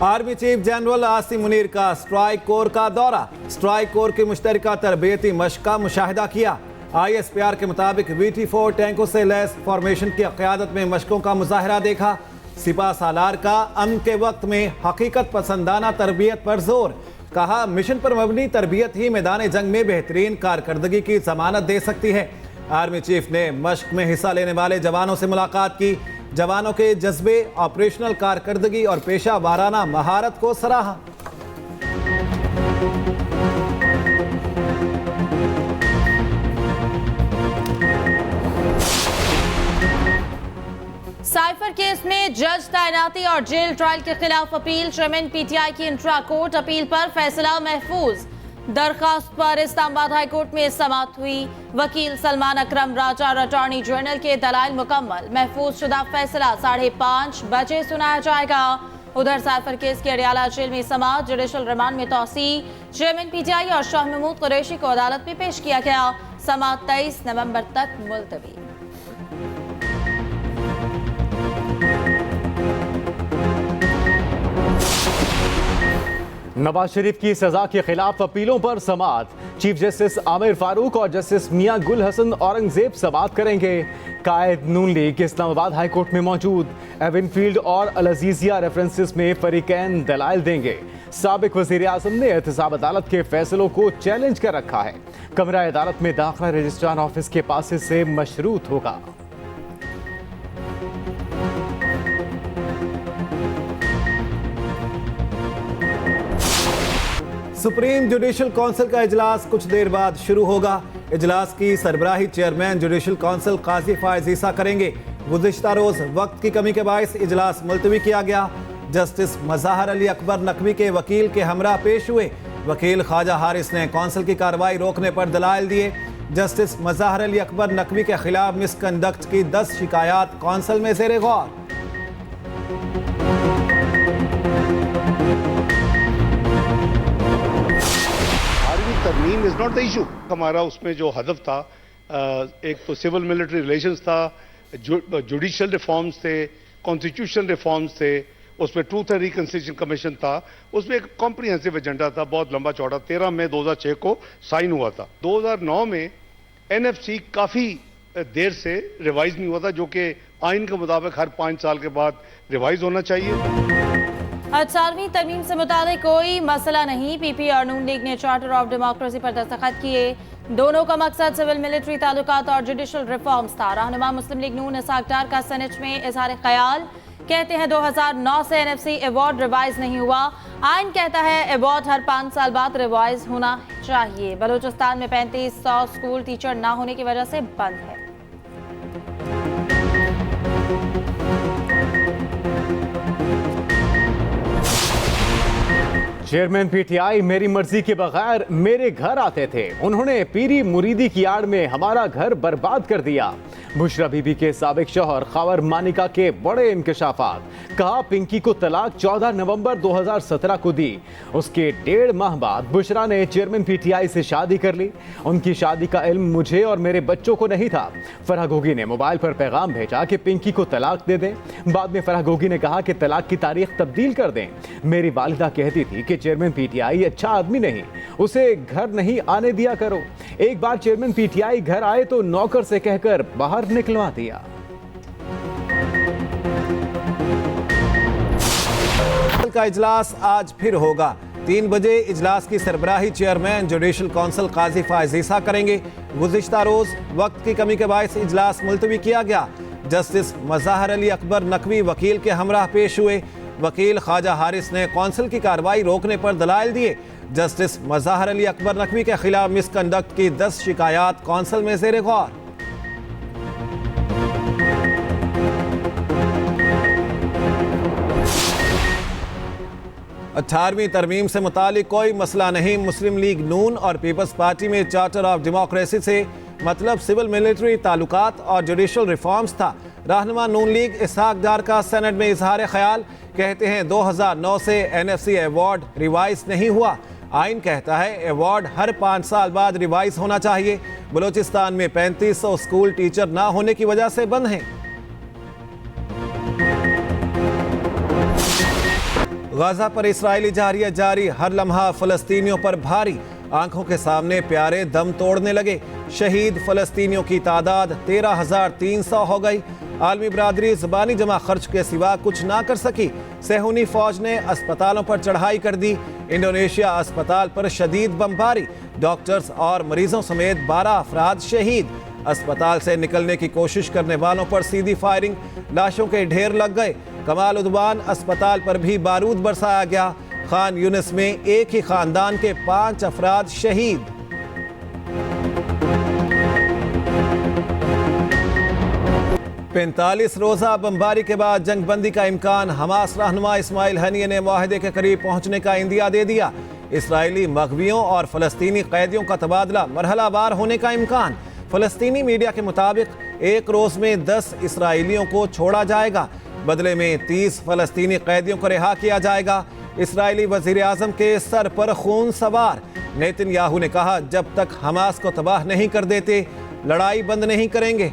Army chief general Asim Munir का strike corps का दौरा। स्ट्राइक कोर की मुश्तरका तरबेती मश्क का मुशाहिदा किया। ISPR के मुताबिक VT4 टैंकों से लैस फॉर्मेशन की क़यादत में मशकों का मुजाहरा देखा। सिपा सालार का अमन के वक्त में हकीकत पसंदाना तरबियत पर जोर। कहा, मिशन पर मबनी तरबियत ही मैदान जंग में बेहतरीन कारकर्दगी की जमानत दे सकती है। आर्मी चीफ ने मश्क में हिस्सा लेने वाले जवानों से मुलाकात की। जवानों के जज्बे, ऑपरेशनल कारकर्दगी और पेशा वाराना महारत को सराहा। साइफर केस में जज तैनाती और जेल ट्रायल के खिलाफ अपील। चेयरमैन PTI की इंट्रा कोर्ट अपील पर फैसला महफूज। दरखास्त पर इस्लामाबाद हाई कोर्ट में समाअत हुई। वकील सलमान अकरम राजा और अटॉर्नी जनरल के दलाइल मुकम्मल। महफूज शुदा फैसला 5:30 बजे सुनाया जाएगा। उधर साइफर केस के अडियाला जेल में समाअत, जुडिशल रिमांड में तौसी। चेयरमैन PTI और शाह महमूद कुरैशी को अदालत में पेश किया गया। समाअत 23 नवंबर तक मुलतवी। नवाज शरीफ की सजा के खिलाफ अपीलों पर समाअत। चीफ जस्टिस आमिर फारूक और जस्टिस मियां गुल हसन औरंगजेब समाअत करेंगे। कायद नून लीग इस्लामाबाद हाई कोर्ट में मौजूद। एविनफील्ड और अल-अजीजिया रेफरेंसेस में फरीकैन दलाइल देंगे। साबिक वजीर आजम ने एहतसाब अदालत के फैसलों को चैलेंज कर रखा है। कमरा अदालत में दाखिला रजिस्ट्रार ऑफिस के पासेस से मशरूत होगा। सुप्रीम जुडिशल काउंसिल का इजलास कुछ देर बाद शुरू होगा। इजलास की सरबराही चेयरमैन जुडिशल काउंसिल काजी फायज ईसा करेंगे। गुज़िश्ता रोज वक्त की कमी के बायस इजलास मुलतवी किया गया। जस्टिस मज़ाहर अली अकबर नकवी के वकील के हमरा पेश हुए। वकील ख्वाजा हारिस ने काउंसिल की कार्रवाई रोकने पर दलाइल दिए। जस्टिस मज़ाहर अली अकबर नकवी के खिलाफ मिसकंडक्ट की 10 शिकायत काउंसिल में ज़ेरे गौर। तरमीम इज़ नॉट द इशू। हमारा उसमें जो हदफ था, एक तो सिविल मिलिट्री रिलेशंस था, जुडिशल रिफॉर्म्स थे, कॉन्स्टिट्यूशन रिफॉर्म्स थे, उसमें ट्रूथ एंड रिकंसिलिएशन कमीशन था, उसमें एक कॉम्प्रिहेंसिव एजेंडा था बहुत लंबा चौड़ा। 13 मई 2006 को साइन हुआ था। 2009 में NFC काफ़ी देर से रिवाइज नहीं हुआ था, जो कि आइन के मुताबिक हर 5 साल के बाद रिवाइज होना चाहिए। 18वीं तरमीम से मुतालिक कोई मसला नहीं। PP और नून लीग ने चार्टर ऑफ डेमोक्रेसी पर दस्तखत किए। दोनों का मकसद सिविल मिलिट्री ताल्लुकात और जुडिशल रिफॉर्म्स था। रहनुमा मुस्लिम लीग नून इसाक डार का सेनेट में इजहार ख्याल। कहते हैं 2009 से NFC अवार्ड रिवाइज नहीं हुआ। आइन कहता है अवार्ड हर 5 साल बाद रिवाइज होना चाहिए। बलूचिस्तान में 3500 स्कूल टीचर ना होने की वजह से बंद है। चेयरमैन PTI मेरी मर्जी के बगैर मेरे घर आते थे। उन्होंने पीरी मुरीदी की आड़ में हमारा घर बर्बाद कर दिया। बुशरा बीबी के साबिक शौहर खबर मानिका के बड़े इंकशाफात। कहा, पिंकी को तलाक 14 नवंबर 2017 को दी। उसके 1.5 माह बाद बुशरा ने चेयरमैन PTI से शादी कर ली। उनकी शादी का इल्म मुझे और मेरे बच्चों को नहीं था। फराह गोगी ने मोबाइल पर पैगाम भेजा कि पिंकी को तलाक दे दें। बाद में फराह गोगी ने कहा कि तलाक की तारीख तब्दील कर दें। मेरी वालिदा कहती थी कि चेयरमैन PTI अच्छा आदमी नहीं, उसे घर नहीं आने दिया करो। एक बार चेयरमैन PTI घर आए तो नौकर से कहकर बाहर निकलवा दिया। का इजलास आज फिर होगा। 3 बजे इजलास की सरबराही चेयरमैन जुडिशल काउंसिल काजी फायज ईसा करेंगे। गुज़िश्ता रोज वक्त की कमी के बायस इजलास मुलतवी किया गया। जस्टिस मज़ाहर अली अकबर नकवी वकील के हमरा पेश हुए। वकील ख्वाजा हारिस ने काउंसिल की कार्रवाई रोकने पर दलाइल दिए। जस्टिस मज़ाहर अली अकबर नकवी के खिलाफ मिसकंडक्ट की 10 शिकायत काउंसिल में ज़ेरे गौर। 18वीं तरमीम से मुतालिक कोई मसला नहीं। मुस्लिम लीग नून और पीपल्स पार्टी में चार्टर ऑफ डेमोक्रेसी से मतलब सिविल मिलिट्री ताल्लुकात और जुडिशल रिफॉर्म्स था। रहनुमा नून लीग इसाक डार का सेनेट में इजहार ख्याल। कहते हैं 2009 से NFC अवार्ड रिवाइज नहीं हुआ। आइन कहता है अवार्ड हर 5 साल बाद रिवाइज होना चाहिए। बलूचिस्तान में 3500 स्कूल टीचर ना होने की वजह से बंद हैं। गाजा पर इस्राएली जारियत जारी, हर लम्हा फलस्तीनियों पर भारी, आंखों के सामने प्यारे दम तोड़ने लगे। शहीद फलस्तीनियों की तादाद 13,300 हो गई। आलमी बरादरी ज़बानी जमा खर्च के सिवा कुछ ना कर सकी। सेहूनी फौज ने अस्पतालों पर चढ़ाई कर दी। इंडोनेशिया अस्पताल पर शदीद बमबारी, डॉक्टर्स और मरीजों समेत 12 अफराद शहीद। अस्पताल से निकलने की कोशिश करने वालों पर सीधी फायरिंग, लाशों के ढेर लग गए। कमाल उद्वान अस्पताल पर भी बारूद बरसाया गया। खान यूनिस में एक ही खानदान के 5 अफराद शहीद। पैंतालीस रोजा बमबारी के बाद जंगबंदी का इम्कान, हमास रहनुमा इस्माइल हनिये ने मुआहदे के करीब पहुंचने का इंदिया दे दिया। इसराइली मगवियों और फलस्तीनी कैदियों का तबादला मरहलावार होने का इम्कान। फलस्तीनी मीडिया के मुताबिक एक रोज में 10 इसराइलियों को छोड़ा जाएगा, बदले में 30 फलस्तीनी कैदियों को रिहा किया जाएगा। इसराइली वजीर आजम के सर पर खून सवार, नेतन्याहू ने कहा जब तक हमास को तबाह नहीं कर देते लड़ाई बंद नहीं करेंगे।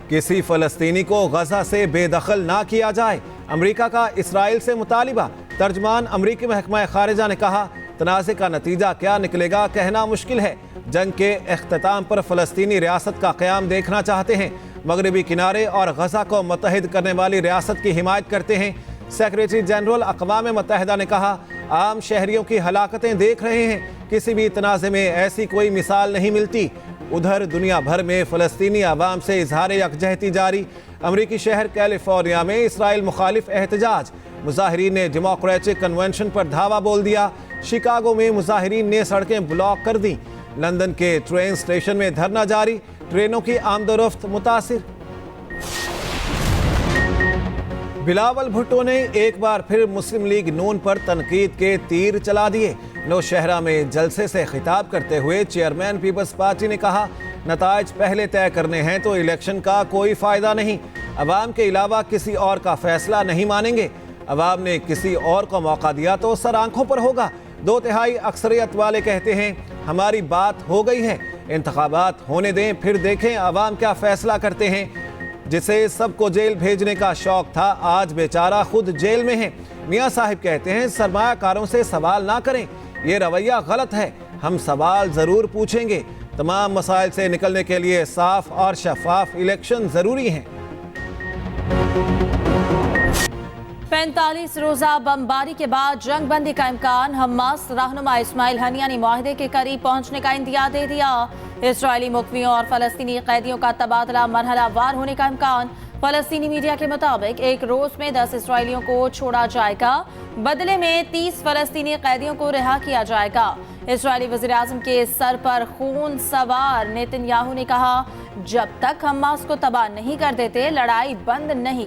किसी फलस्तीनी को गजा से बेदखल ना किया जाए, अमेरिका का इसराइल से मुतालिबा। तर्जमान अमेरिकी महकमा खारिजा ने कहा तनाज़े का नतीजा क्या निकलेगा कहना मुश्किल है। जंग के इख्तिताम पर फलस्तीनी रियासत का क़याम देखना चाहते हैं। मगरबी किनारे और गजा को मुत्तहिद करने वाली रियासत की हिमायत करते हैं। सेक्रेटरी जनरल अक़वाम मुत्तहिदा ने कहा आम शहरियों की हलाकतें देख रहे हैं, किसी भी तनाज़े में ऐसी कोई मिसाल नहीं मिलती। उधर दुनिया भर में फ़लस्तीनी आवाम से इजहार यकजहती जारी। अमरीकी शहर कैलिफोर्निया में इसराइल मुखालिफ एहतजाज, मुजाहिरीन ने डेमोक्रेटिक कन्वेंशन पर धावा बोल दिया। शिकागो में मुजाहिरीन ने सड़कें ब्लॉक कर दी। लंदन के ट्रेन स्टेशन में धरना जारी, ट्रेनों की आमदोरफ्त मुतासिर। बिलावल भुट्टो ने एक बार फिर मुस्लिम लीग नून पर तनकीद के तीर चला दिए। नौशहरा में जलसे से खिताब करते हुए चेयरमैन पीपल्स पार्टी ने कहा नताइज पहले तय करने हैं तो इलेक्शन का कोई फायदा नहीं। अवाम के अलावा किसी और का फैसला नहीं मानेंगे। अवाम ने किसी और को मौका दिया तो सर आंखों पर होगा। 2/3 अक्सरियत वाले कहते हैं हमारी बात हो गई है, इंतखाबात होने दें फिर देखें अवाम क्या फैसला करते हैं। जिसे सबको जेल भेजने का शौक था आज बेचारा खुद जेल में है। मियाँ साहिब कहते हैं सरमायाकारों से सवाल ना करें, ये रवैया गलत है, हम सवाल ज़रूर पूछेंगे। तमाम मसाइल से निकलने के लिए साफ और शफाफ इलेक्शन ज़रूरी हैं। 45 रोजा बमबारी के बाद जंग बंदी का इम्कान, हमास रहनुमा इस्माइल हनिया ने मुआहदे के करीब पहुंचने का इंदिया दे दिया। इसराइली मुखबियों और फलस्तीनी कैदियों का तबादला मरहलावार होने का इम्कान। फलस्तीनी मीडिया के मुताबिक एक रोज में 10 इसराइलियों को छोड़ा जाएगा, बदले में 30 फलस्तीनी कैदियों को रिहा किया जाएगा। इसराइली वज़ीर आज़म के सर पर खून सवार, नेतन्याहू ने कहा जब तक हमास को तबाह नहीं कर देते लड़ाई बंद नहीं कर